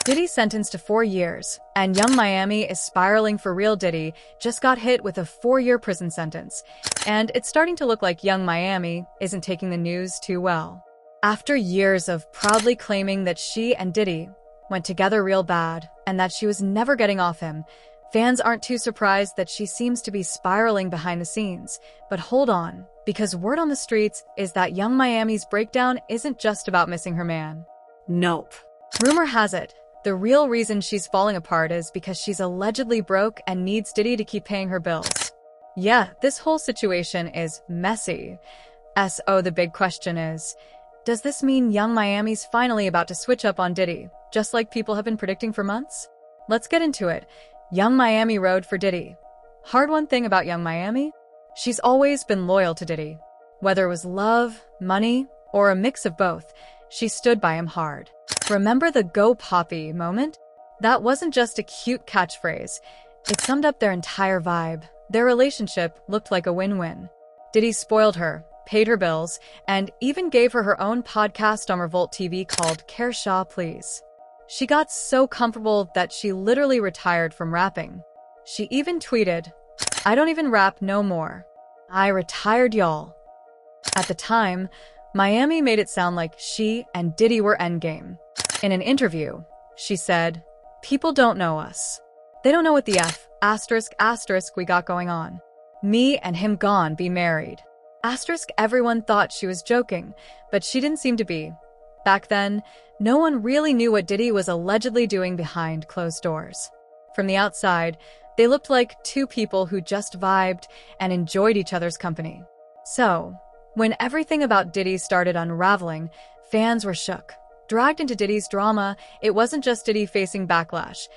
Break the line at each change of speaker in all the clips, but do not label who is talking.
Diddy's sentenced to 4 years, and Young Miami is spiraling for real. Diddy just got hit with a 4-year prison sentence, and it's starting to look like Young Miami isn't taking the news too well. After years of proudly claiming that she and Diddy went together real bad and that she was never getting off him, fans aren't too surprised that she seems to be spiraling behind the scenes. But hold on, because word on the streets is that Young Miami's breakdown isn't just about missing her man.
Nope.
Rumor has it, the real reason she's falling apart is because she's allegedly broke and needs Diddy to keep paying her bills. Yeah, this whole situation is messy. So the big question is, does this mean Young Miami's finally about to switch up on Diddy, just like people have been predicting for months? Let's get into it. Young Miami rode for Diddy. Hard one thing about Young Miami? She's always been loyal to Diddy. Whether it was love, money, or a mix of both, she stood by him hard. Remember the "Go Poppy" moment? That wasn't just a cute catchphrase. It summed up their entire vibe. Their relationship looked like a win-win. Diddy spoiled her, paid her bills, and even gave her her own podcast on Revolt TV called Kershaw Please. She got so comfortable that she literally retired from rapping. She even tweeted, "I don't even rap no more. I retired, y'all." At the time, Miami made it sound like she and Diddy were endgame. In an interview, she said, "People don't know us. They don't know what the *** we got going on. Me and him gone be married." Everyone thought she was joking, but she didn't seem to be. Back then, no one really knew what Diddy was allegedly doing behind closed doors. From the outside, they looked like two people who just vibed and enjoyed each other's company. So, when everything about Diddy started unraveling, fans were shook. Dragged into Diddy's drama, it wasn't just Diddy facing backlash.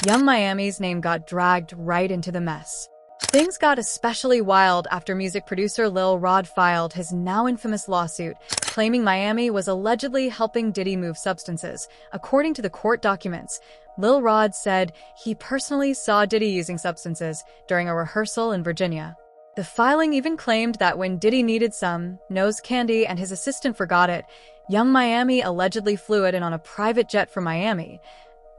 Young Miami's name got dragged right into the mess. Things got especially wild after music producer Lil Rod filed his now infamous lawsuit, claiming Miami was allegedly helping Diddy move substances. According to the court documents, Lil Rod said he personally saw Diddy using substances during a rehearsal in Virginia. The filing even claimed that when Diddy needed some nose candy and his assistant forgot it, Young Miami allegedly flew it in on a private jet from Miami.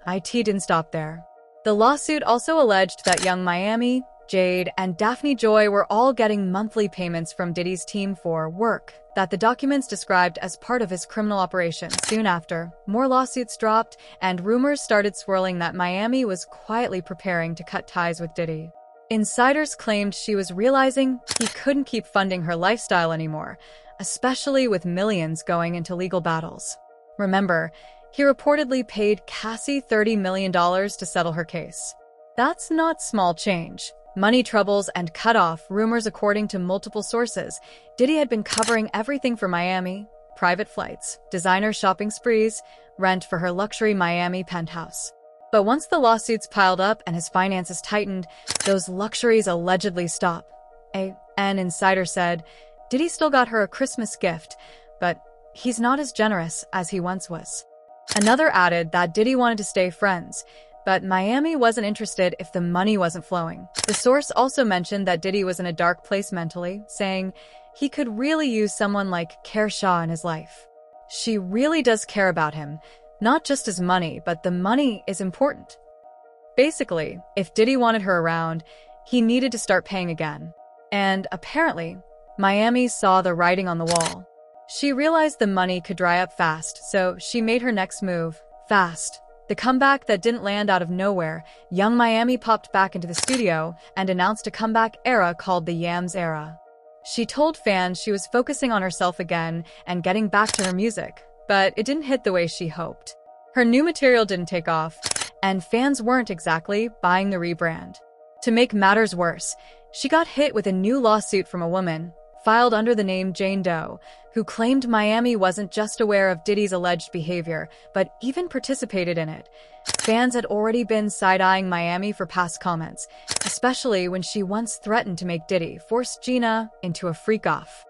It didn't stop there. The lawsuit also alleged that Young Miami, Jade, and Daphne Joy were all getting monthly payments from Diddy's team for work that the documents described as part of his criminal operation. Soon after, more lawsuits dropped, and rumors started swirling that Miami was quietly preparing to cut ties with Diddy. Insiders claimed she was realizing he couldn't keep funding her lifestyle anymore, especially with millions going into legal battles. Remember, he reportedly paid Cassie $30 million to settle her case. That's not small change. Money troubles and cut-off rumors. According to multiple sources, Diddy had been covering everything for Miami: private flights, designer shopping sprees, rent for her luxury Miami penthouse. But once the lawsuits piled up and his finances tightened, those luxuries allegedly stopped. An insider said, Diddy still got her a Christmas gift, but he's not as generous as he once was. Another added that Diddy wanted to stay friends, but Miami wasn't interested if the money wasn't flowing. The source also mentioned that Diddy was in a dark place mentally, saying he could really use someone like Kershaw in his life. She really does care about him, not just his money, but the money is important. Basically, if Diddy wanted her around, he needed to start paying again. And apparently, Miami saw the writing on the wall. She realized the money could dry up fast, so she made her next move fast. The comeback that didn't land out of nowhere, Young Miami popped back into the studio and announced a comeback era called the Yams Era. She told fans she was focusing on herself again and getting back to her music, but it didn't hit the way she hoped. Her new material didn't take off, and fans weren't exactly buying the rebrand. To make matters worse, she got hit with a new lawsuit from a woman, filed under the name Jane Doe, who claimed Miami wasn't just aware of Diddy's alleged behavior, but even participated in it. Fans had already been side-eyeing Miami for past comments, especially when she once threatened to make Diddy force Gina into a freak-off.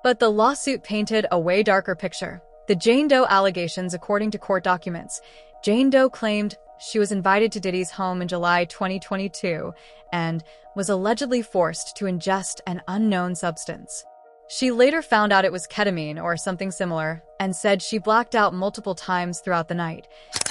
But the lawsuit painted a way darker picture. The Jane Doe allegations, according to court documents, Jane Doe claimed she was invited to Diddy's home in July 2022 and was allegedly forced to ingest an unknown substance. She later found out it was ketamine or something similar and said she blacked out multiple times throughout the night.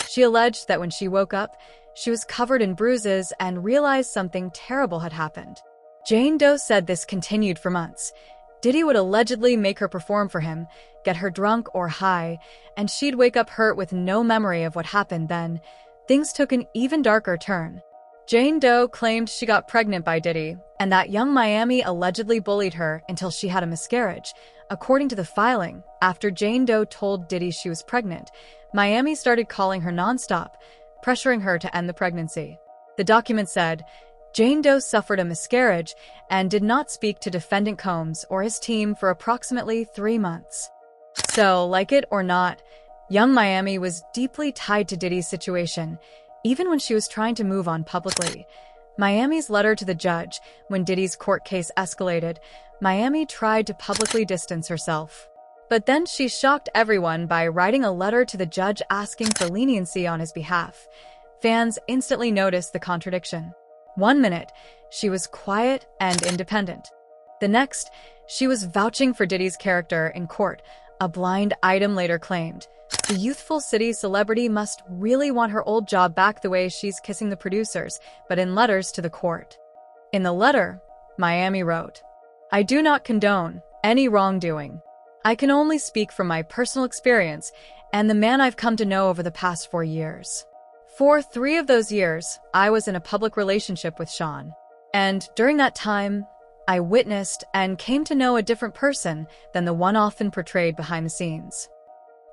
She alleged that when she woke up, she was covered in bruises and realized something terrible had happened. Jane Doe said this continued for months. Diddy would allegedly make her perform for him, get her drunk or high, and she'd wake up hurt with no memory of what happened then. Things took an even darker turn. Jane Doe claimed she got pregnant by Diddy, and that Young Miami allegedly bullied her until she had a miscarriage. According to the filing, after Jane Doe told Diddy she was pregnant, Miami started calling her nonstop, pressuring her to end the pregnancy. The document said, Jane Doe suffered a miscarriage and did not speak to Defendant Combs or his team for approximately 3 months. So, like it or not, Young Miami was deeply tied to Diddy's situation, even when she was trying to move on publicly. Miami's letter to the judge, when Diddy's court case escalated, Miami tried to publicly distance herself. But then she shocked everyone by writing a letter to the judge asking for leniency on his behalf. Fans instantly noticed the contradiction. 1 minute, she was quiet and independent. The next, she was vouching for Diddy's character in court, a blind item later claimed. The youthful city celebrity must really want her old job back the way she's kissing the producers, but in letters to the court. In the letter, Miami wrote, I do not condone any wrongdoing. I can only speak from my personal experience and the man I've come to know over the past 4 years. For 3 of those years, I was in a public relationship with Sean. And during that time, I witnessed and came to know a different person than the one often portrayed behind the scenes.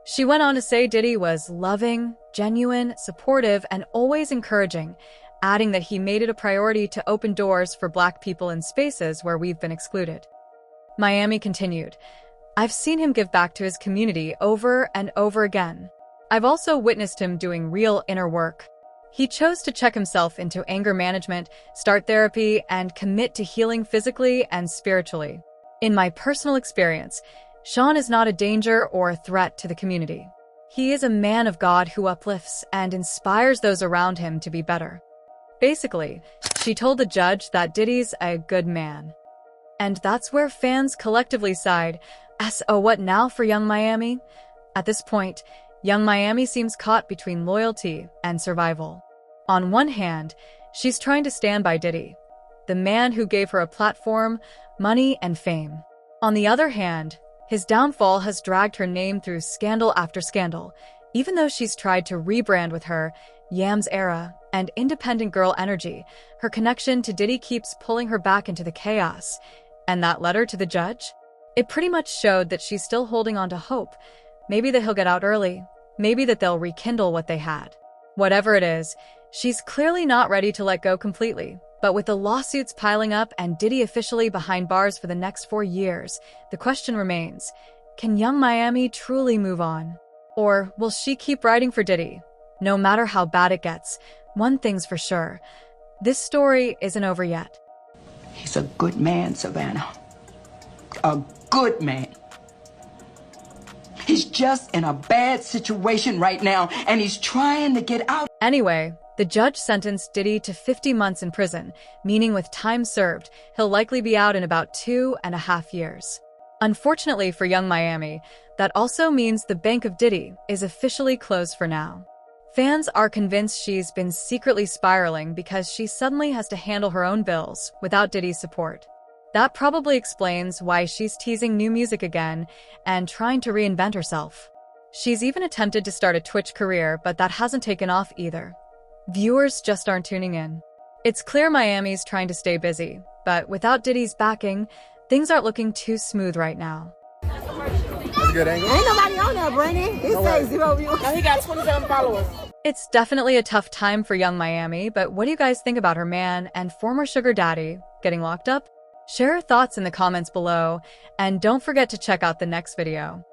She went on to say Diddy was loving, genuine, supportive, and always encouraging, adding that he made it a priority to open doors for Black people in spaces where we've been excluded. Miami continued, I've seen him give back to his community over and over again. I've also witnessed him doing real inner work. He chose to check himself into anger management, start therapy, and commit to healing physically and spiritually. In my personal experience, Sean is not a danger or a threat to the community. He is a man of God who uplifts and inspires those around him to be better. Basically, she told the judge that Diddy's a good man. And that's where fans collectively sighed, So what now for Young Miami? At this point, Young Miami seems caught between loyalty and survival. On one hand, she's trying to stand by Diddy, the man who gave her a platform, money, and fame. On the other hand, his downfall has dragged her name through scandal after scandal, even though she's tried to rebrand with her Yams era and independent girl energy. Her connection to Diddy keeps pulling her back into the chaos. And that letter to the judge? It pretty much showed that she's still holding on to hope. Maybe that he'll get out early. Maybe that they'll rekindle what they had. Whatever it is, she's clearly not ready to let go completely. But with the lawsuits piling up and Diddy officially behind bars for the next 4 years, the question remains, can Young Miami truly move on? Or will she keep writing for Diddy? No matter how bad it gets, one thing's for sure, this story isn't over yet.
He's a good man, Savannah. A good man. He's just in a bad situation right now, and he's trying to get out.
Anyway, the judge sentenced Diddy to 50 months in prison, meaning with time served, he'll likely be out in about 2.5 years. Unfortunately for Young Miami, that also means the bank of Diddy is officially closed for now. Fans are convinced she's been secretly spiraling because she suddenly has to handle her own bills without Diddy's support. That probably explains why she's teasing new music again and trying to reinvent herself. She's even attempted to start a Twitch career, but that hasn't taken off either. Viewers just aren't tuning in. It's clear Miami's trying to stay busy, but without Diddy's backing, things aren't looking too smooth right now.
That's a good angle.
Ain't nobody on there, Brandon. It says 0 views. No, he got 27 followers.
It's definitely a tough time for Young Miami, but what do you guys think about her man and former sugar daddy getting locked up? Share your thoughts in the comments below, and don't forget to check out the next video.